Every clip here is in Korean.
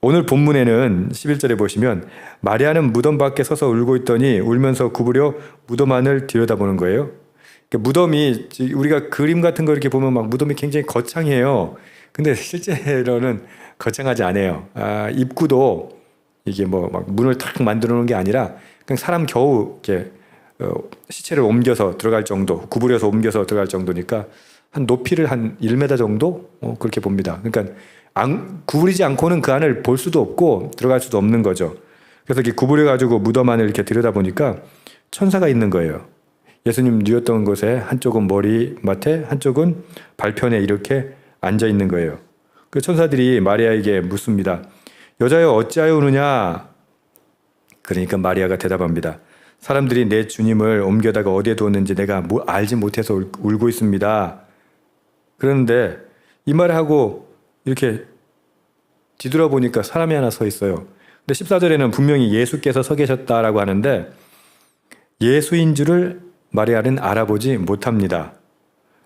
오늘 본문에는 11절에 보시면 마리아는 무덤 밖에 서서 울고 있더니 울면서 구부려 무덤 안을 들여다보는 거예요. 그러니까 무덤이 우리가 그림 같은 거 이렇게 보면 막 무덤이 굉장히 거창해요. 근데 실제로는 거창하지 않아요. 입구도 이게 뭐 막 문을 탁 만들어 놓은 게 아니라 그냥 사람 겨우 이렇게 시체를 옮겨서 들어갈 정도, 구부려서 옮겨서 들어갈 정도니까 한 높이를 한 1m 정도 그렇게 봅니다. 그러니까 구부리지 않고는 그 안을 볼 수도 없고 들어갈 수도 없는 거죠. 그래서 이렇게 구부려 가지고 무덤 안을 이렇게 들여다 보니까 천사가 있는 거예요. 예수님 누웠던 곳에 한쪽은 머리맡에 한쪽은 발편에 이렇게 앉아 있는 거예요. 그 천사들이 마리아에게 묻습니다. 여자여 어찌하여 우느냐? 그러니까 마리아가 대답합니다. 사람들이 내 주님을 옮겨다가 어디에 두었는지 내가 알지 못해서 울고 있습니다. 그런데 이 말을 하고 이렇게 뒤돌아보니까 사람이 하나 서 있어요. 근데 14절에는 분명히 예수께서 서 계셨다라고 하는데 예수인 줄을 마리아는 알아보지 못합니다.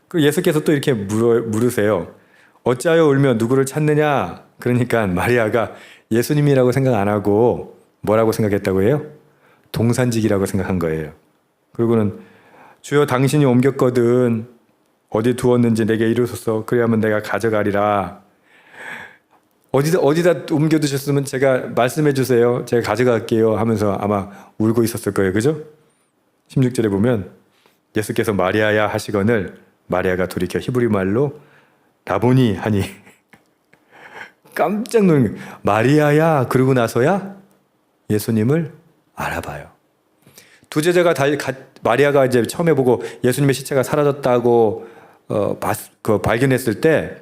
그리고 예수께서 또 이렇게 물으세요. 어찌하여 울며 누구를 찾느냐? 그러니까 마리아가 예수님이라고 생각 안 하고 뭐라고 생각했다고 해요? 동산직이라고 생각한 거예요. 그리고는 주여 당신이 옮겼거든 어디 두었는지 내게 이루소서 그래야만 내가 가져가리라. 어디다 옮겨두셨으면 제가 말씀해 주세요. 제가 가져갈게요 하면서 아마 울고 있었을 거예요. 그죠? 16절에 보면 예수께서 마리아야 하시거늘 마리아가 돌이켜 히브리 말로 라보니 하니 깜짝 놀란 거예요. 마리아야 그러고 나서야 예수님을 알아봐요. 두 제자가 마리아가 이제 처음에 보고 예수님의 시체가 사라졌다고 발견했을 때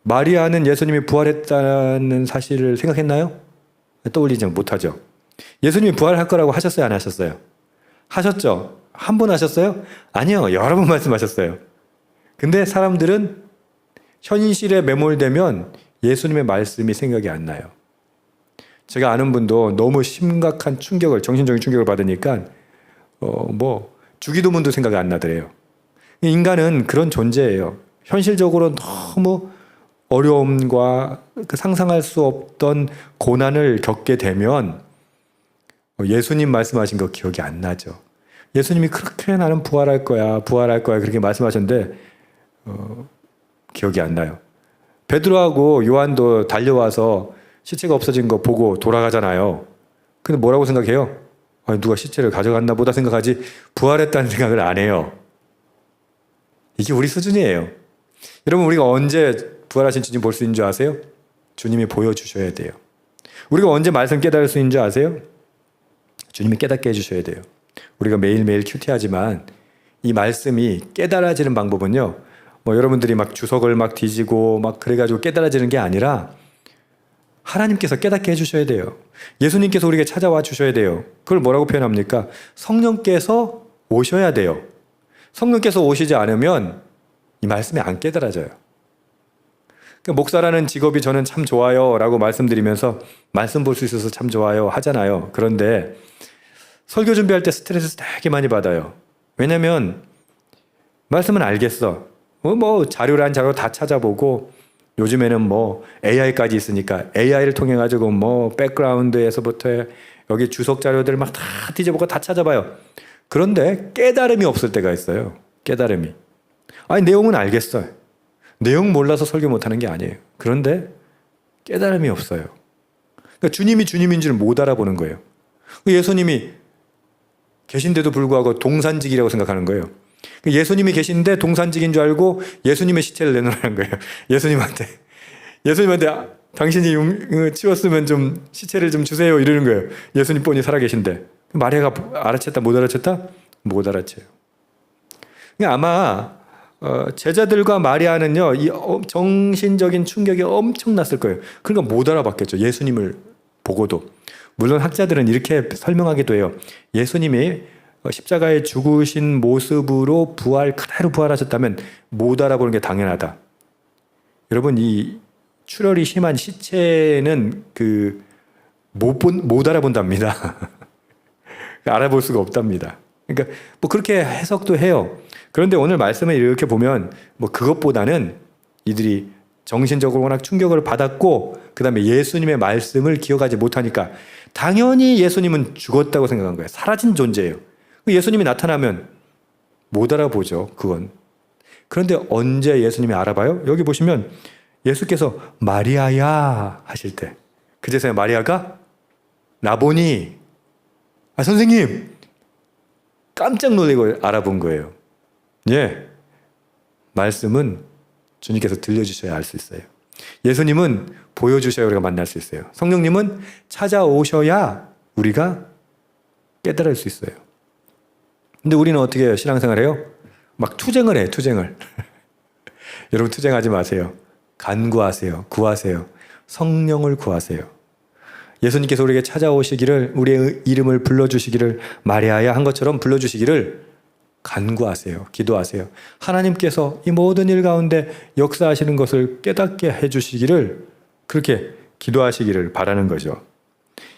마리아는 예수님이 부활했다는 사실을 생각했나요? 떠올리지 못하죠. 예수님이 부활할 거라고 하셨어요? 안 하셨어요? 하셨죠. 한 번 하셨어요? 아니요. 여러 번 말씀하셨어요. 근데 사람들은 현실에 매몰되면 예수님의 말씀이 생각이 안 나요. 제가 아는 분도 너무 심각한 정신적인 충격을 받으니까 주기도문도 생각이 안 나더래요. 인간은 그런 존재예요. 현실적으로 너무 어려움과 상상할 수 없던 고난을 겪게 되면 예수님 말씀하신 거 기억이 안 나죠. 예수님이 그렇게 나는 부활할 거야 그렇게 말씀하셨는데 기억이 안 나요. 베드로하고 요한도 달려와서 시체가 없어진 거 보고 돌아가잖아요. 근데 뭐라고 생각해요? 누가 시체를 가져갔나 보다 생각하지 부활했다는 생각을 안 해요. 이게 우리 수준이에요. 여러분 우리가 언제 부활하신 주님 볼 수 있는 줄 아세요? 주님이 보여주셔야 돼요. 우리가 언제 말씀 깨달을 수 있는 줄 아세요? 주님이 깨닫게 해주셔야 돼요. 우리가 매일매일 큐티하지만 이 말씀이 깨달아지는 방법은요. 여러분들이 막 주석을 막 뒤지고 막 그래가지고 깨달아지는 게 아니라 하나님께서 깨닫게 해주셔야 돼요. 예수님께서 우리에게 찾아와 주셔야 돼요. 그걸 뭐라고 표현합니까? 성령께서 오셔야 돼요. 성령께서 오시지 않으면 이 말씀이 안 깨달아져요. 목사라는 직업이 저는 참 좋아요 라고 말씀드리면서 말씀 볼 수 있어서 참 좋아요 하잖아요. 그런데 설교 준비할 때 스트레스 되게 많이 받아요. 왜냐면 말씀은 알겠어. 자료란 자료 다 찾아보고 요즘에는 AI까지 있으니까 AI를 통해 가지고 백그라운드에서부터 여기 주석 자료들 막 다 뒤져보고 다 찾아봐요. 그런데 깨달음이 없을 때가 있어요. 깨달음이. 내용은 알겠어요. 내용 몰라서 설교 못하는 게 아니에요. 그런데 깨달음이 없어요. 그러니까 주님이 주님인 줄 못 알아보는 거예요. 예수님이 계신데도 불구하고 동산직이라고 생각하는 거예요. 예수님이 계신데 동산직인 줄 알고 예수님의 시체를 내놓으라는 거예요. 예수님한테 당신이 치웠으면 좀 시체를 좀 주세요 이러는 거예요. 예수님 뻔히 살아계신데. 마리아가 알아챘다 못 알아챘다? 못 알아채요. 아마 제자들과 마리아는요 이 정신적인 충격이 엄청났을 거예요. 그러니까 못 알아봤겠죠. 예수님을 보고도. 물론 학자들은 이렇게 설명하기도 해요. 예수님이 십자가에 죽으신 모습으로 그대로 부활하셨다면 못 알아보는 게 당연하다. 여러분 이 출혈이 심한 시체는 못 알아본답니다. 알아볼 수가 없답니다. 그러니까 그렇게 해석도 해요. 그런데 오늘 말씀을 이렇게 보면 그것보다는 이들이 정신적으로 워낙 충격을 받았고 그 다음에 예수님의 말씀을 기억하지 못하니까 당연히 예수님은 죽었다고 생각한 거예요. 사라진 존재예요. 예수님이 나타나면 못 알아보죠. 그건. 그런데 언제 예수님이 알아봐요? 여기 보시면 예수께서 마리아야 하실 때 그제서야 마리아가 라보니 선생님 깜짝 놀라고 알아본 거예요. 예, 말씀은 주님께서 들려주셔야 알 수 있어요. 예수님은 보여주셔야 우리가 만날 수 있어요. 성령님은 찾아오셔야 우리가 깨달을 수 있어요. 근데 우리는 어떻게 해요? 신앙생활해요? 막 투쟁을 해요. 투쟁을. 여러분 투쟁하지 마세요. 간구하세요. 구하세요. 성령을 구하세요. 예수님께서 우리에게 찾아오시기를 우리의 이름을 불러주시기를 마리아야 한 것처럼 불러주시기를 간구하세요. 기도하세요. 하나님께서 이 모든 일 가운데 역사하시는 것을 깨닫게 해주시기를 그렇게 기도하시기를 바라는 거죠.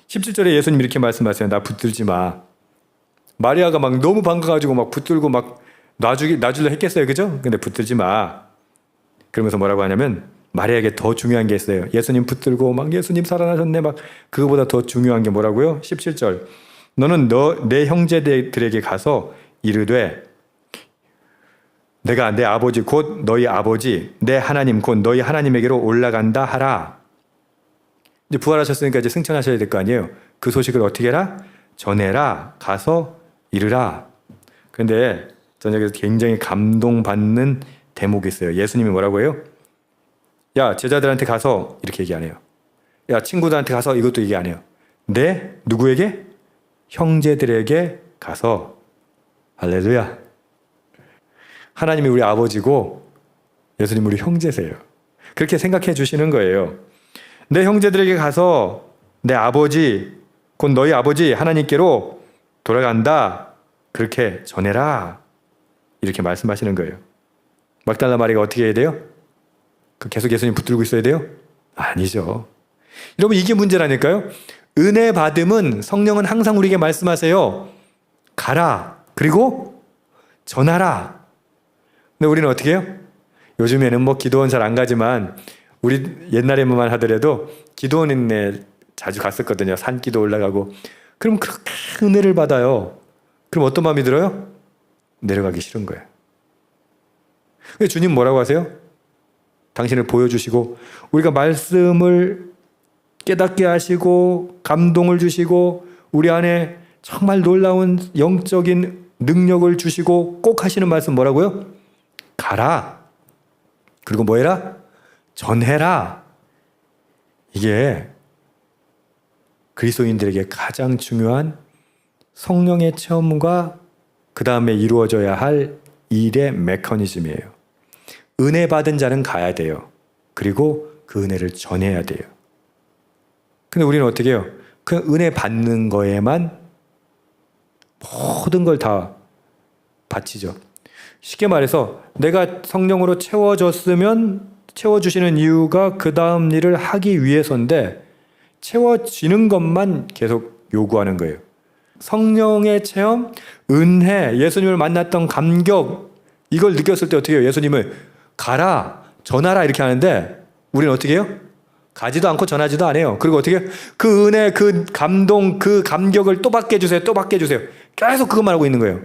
17절에 예수님 이렇게 말씀하세요. 나 붙들지 마. 마리아가 막 너무 반가가지고 막 붙들고 막 놔주려 했겠어요. 그죠? 근데 붙들지 마. 그러면서 뭐라고 하냐면 마리아에게 더 중요한 게 있어요. 예수님 붙들고 막 예수님 살아나셨네 막 그거보다 더 중요한 게 뭐라고요? 17절. 너는 내 형제들에게 가서 이르되 내가 내 아버지 곧 너희 아버지 내 하나님 곧 너희 하나님에게로 올라간다 하라. 이제 부활하셨으니까 이제 승천하셔야 될 거 아니에요. 그 소식을 어떻게 해라? 전해라. 가서 이르라. 그런데 저녁에서 굉장히 감동받는 대목이 있어요. 예수님이 뭐라고 해요? 야, 제자들한테 가서 이렇게 얘기 안 해요. 야, 친구들한테 가서 이것도 얘기 안 해요. 네? 누구에게? 형제들에게 가서 할렐루야. 하나님이 우리 아버지고 예수님 우리 형제세요. 그렇게 생각해 주시는 거예요. 내 형제들에게 가서 내 아버지 곧 너희 아버지 하나님께로 돌아간다. 그렇게 전해라. 이렇게 말씀하시는 거예요. 막달라 마리가 어떻게 해야 돼요? 계속 예수님 붙들고 있어야 돼요? 아니죠. 여러분 이게 문제라니까요. 은혜 받음은 성령은 항상 우리에게 말씀하세요. 가라. 그리고 전하라. 근데 우리는 어떻게 해요? 요즘에는 뭐 기도원 잘 안 가지만 우리 옛날에만 하더라도 기도원에 자주 갔었거든요. 산기도 올라가고. 그럼 그렇게 은혜를 받아요. 그럼 어떤 마음이 들어요? 내려가기 싫은 거예요. 주님 뭐라고 하세요? 당신을 보여주시고 우리가 말씀을 깨닫게 하시고 감동을 주시고 우리 안에 정말 놀라운 영적인 능력을 주시고 꼭 하시는 말씀 뭐라고요? 가라. 그리고 뭐 해라? 전해라. 이게 그리스도인들에게 가장 중요한 성령의 체험과 그 다음에 이루어져야 할 일의 메커니즘이에요. 은혜 받은 자는 가야 돼요. 그리고 그 은혜를 전해야 돼요. 근데 우리는 어떻게 해요? 그 은혜 받는 거에만 모든 걸 다 바치죠. 쉽게 말해서 내가 성령으로 채워주시는 이유가 그 다음 일을 하기 위해서인데 채워지는 것만 계속 요구하는 거예요. 성령의 체험, 은혜, 예수님을 만났던 감격 이걸 느꼈을 때 어떻게 해요? 예수님을 가라, 전하라 이렇게 하는데 우리는 어떻게 해요? 가지도 않고 전하지도 않아요. 그리고 어떻게 해요? 그 은혜, 그 감동, 그 감격을 또 받게 해주세요. 또 받게 해주세요. 계속 그것만 하고 있는 거예요.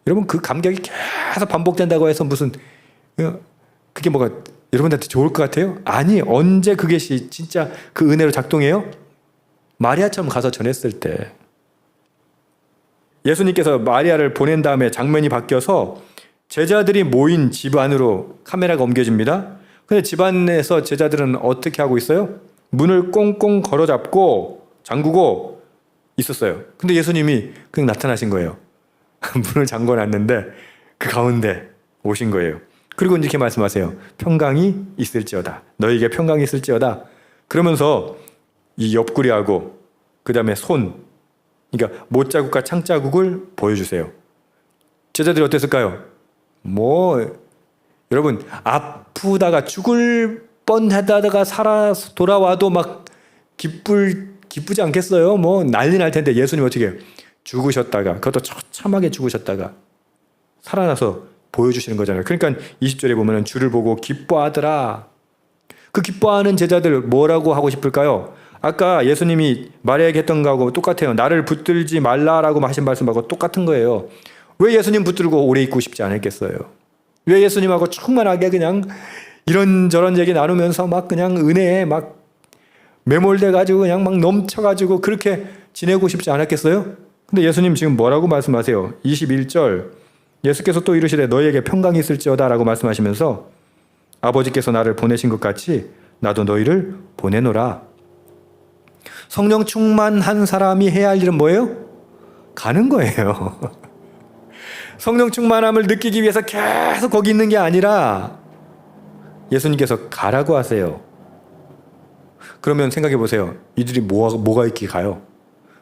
여러분 그 감격이 계속 반복된다고 해서 무슨 그게 뭐가 여러분한테 좋을 것 같아요? 아니, 언제 그게 진짜 그 은혜로 작동해요? 마리아처럼 가서 전했을 때. 예수님께서 마리아를 보낸 다음에 장면이 바뀌어서 제자들이 모인 집 안으로 카메라가 옮겨집니다. 근데 집 안에서 제자들은 어떻게 하고 있어요? 문을 꽁꽁 걸어잡고 잠그고 있었어요. 근데 예수님이 그냥 나타나신 거예요. 문을 잠궈놨는데 그 가운데 오신 거예요. 그리고 이렇게 말씀하세요. 평강이 있을지어다. 너에게 평강이 있을지어다. 그러면서 이 옆구리하고 그 다음에 손, 그러니까 못자국과 창자국을 보여주세요. 제자들이 어땠을까요? 여러분 아프다가 죽을 뻔하다가 살아 돌아와도 막 기쁘지 않겠어요? 난리 날 텐데 예수님 어떻게 해요? 죽으셨다가 그것도 처참하게 죽으셨다가 살아나서 보여주시는 거잖아요. 그러니까 20절에 보면 주를 보고 기뻐하더라. 그 기뻐하는 제자들 뭐라고 하고 싶을까요? 아까 예수님이 마리아에게 했던 거하고 똑같아요. 나를 붙들지 말라라고 하신 말씀하고 똑같은 거예요. 왜 예수님 붙들고 오래 있고 싶지 않았겠어요? 왜 예수님하고 충만하게 그냥 이런저런 얘기 나누면서 막 그냥 은혜에 막 매몰돼가지고 그냥 막 넘쳐가지고 그렇게 지내고 싶지 않았겠어요? 근데 예수님 지금 뭐라고 말씀하세요? 21절 예수께서 또 이르시되 너희에게 평강이 있을지어다 라고 말씀하시면서 아버지께서 나를 보내신 것 같이 나도 너희를 보내노라. 성령 충만한 사람이 해야 할 일은 뭐예요? 가는 거예요. 성령 충만함을 느끼기 위해서 계속 거기 있는 게 아니라 예수님께서 가라고 하세요. 그러면 생각해 보세요. 이들이 뭐가 있기 가요?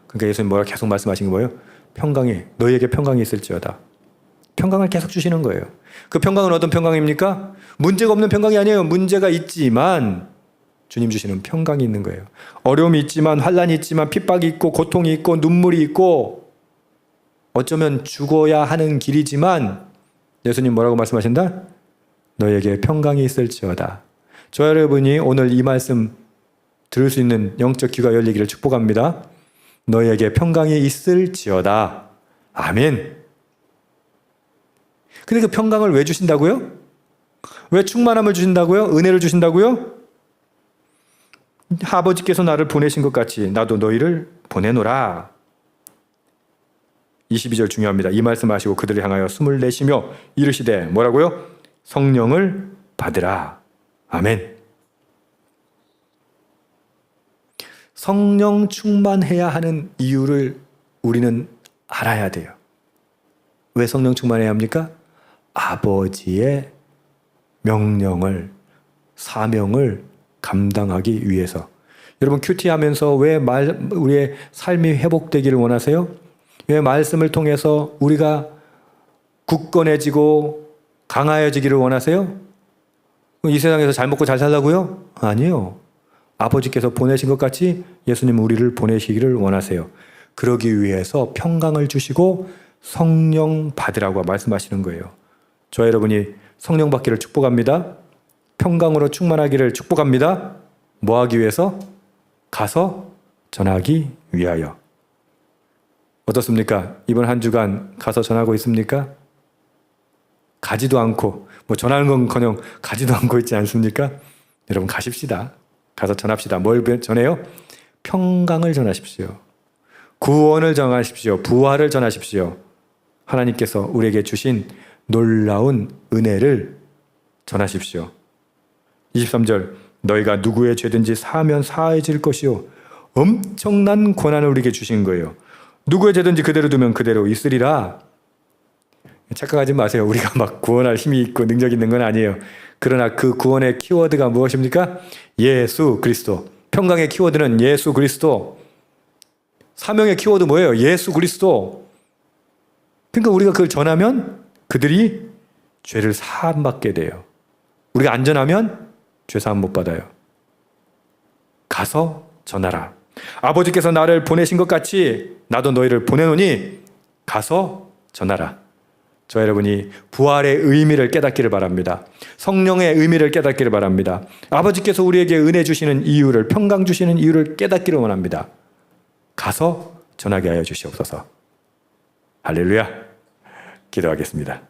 그러니까 예수님 뭐라 계속 말씀하신 거예요? 평강이 너희에게 평강이 있을지어다. 평강을 계속 주시는 거예요. 그 평강은 어떤 평강입니까? 문제가 없는 평강이 아니에요. 문제가 있지만 주님 주시는 평강이 있는 거예요. 어려움이 있지만 환난이 있지만 핍박이 있고 고통이 있고 눈물이 있고 어쩌면 죽어야 하는 길이지만 예수님 뭐라고 말씀하신다? 너희에게 평강이 있을지어다. 저 여러분이 오늘 이 말씀 들을 수 있는 영적 귀가 열리기를 축복합니다. 너희에게 평강이 있을지어다. 아멘. 근데 그 평강을 왜 주신다고요? 왜 충만함을 주신다고요? 은혜를 주신다고요? 아버지께서 나를 보내신 것 같이 나도 너희를 보내노라. 22절 중요합니다. 이 말씀 하시고 그들을 향하여 숨을 내쉬며 이르시되 뭐라고요? 성령을 받으라. 아멘. 성령 충만해야 하는 이유를 우리는 알아야 돼요. 왜 성령 충만해야 합니까? 아버지의 명령을, 사명을 감당하기 위해서. 여러분 큐티하면서 왜 우리의 삶이 회복되기를 원하세요? 왜 말씀을 통해서 우리가 굳건해지고 강하여지기를 원하세요? 이 세상에서 잘 먹고 잘 살라고요? 아니요. 아버지께서 보내신 것 같이 예수님 우리를 보내시기를 원하세요. 그러기 위해서 평강을 주시고 성령 받으라고 말씀하시는 거예요. 저 여러분이 성령 받기를 축복합니다. 평강으로 충만하기를 축복합니다. 뭐 하기 위해서? 가서 전하기 위하여. 어떻습니까? 이번 한 주간 가서 전하고 있습니까? 가지도 않고 뭐 전하는 건커녕 가지도 않고 있지 않습니까? 여러분 가십시다. 가서 전합시다. 뭘 전해요? 평강을 전하십시오. 구원을 전하십시오. 부활을 전하십시오. 하나님께서 우리에게 주신 놀라운 은혜를 전하십시오. 23절 너희가 누구의 죄든지 사하면 사해질 것이요. 엄청난 권한을 우리에게 주신 거예요. 누구의 죄든지 그대로 두면 그대로 있으리라. 착각하지 마세요. 우리가 막 구원할 힘이 있고 능력이 있는 건 아니에요. 그러나 그 구원의 키워드가 무엇입니까? 예수 그리스도. 평강의 키워드는 예수 그리스도. 사명의 키워드 뭐예요? 예수 그리스도. 그러니까 우리가 그걸 전하면 그들이 죄를 사함받게 돼요. 우리가 안 전하면 죄 사함 못 받아요. 가서 전하라. 아버지께서 나를 보내신 것 같이 나도 너희를 보내노니 가서 전하라. 저 여러분이 부활의 의미를 깨닫기를 바랍니다. 성령의 의미를 깨닫기를 바랍니다. 아버지께서 우리에게 은혜 주시는 이유를, 평강 주시는 이유를 깨닫기를 원합니다. 가서 전하게 하여 주시옵소서. 할렐루야. 기도하겠습니다.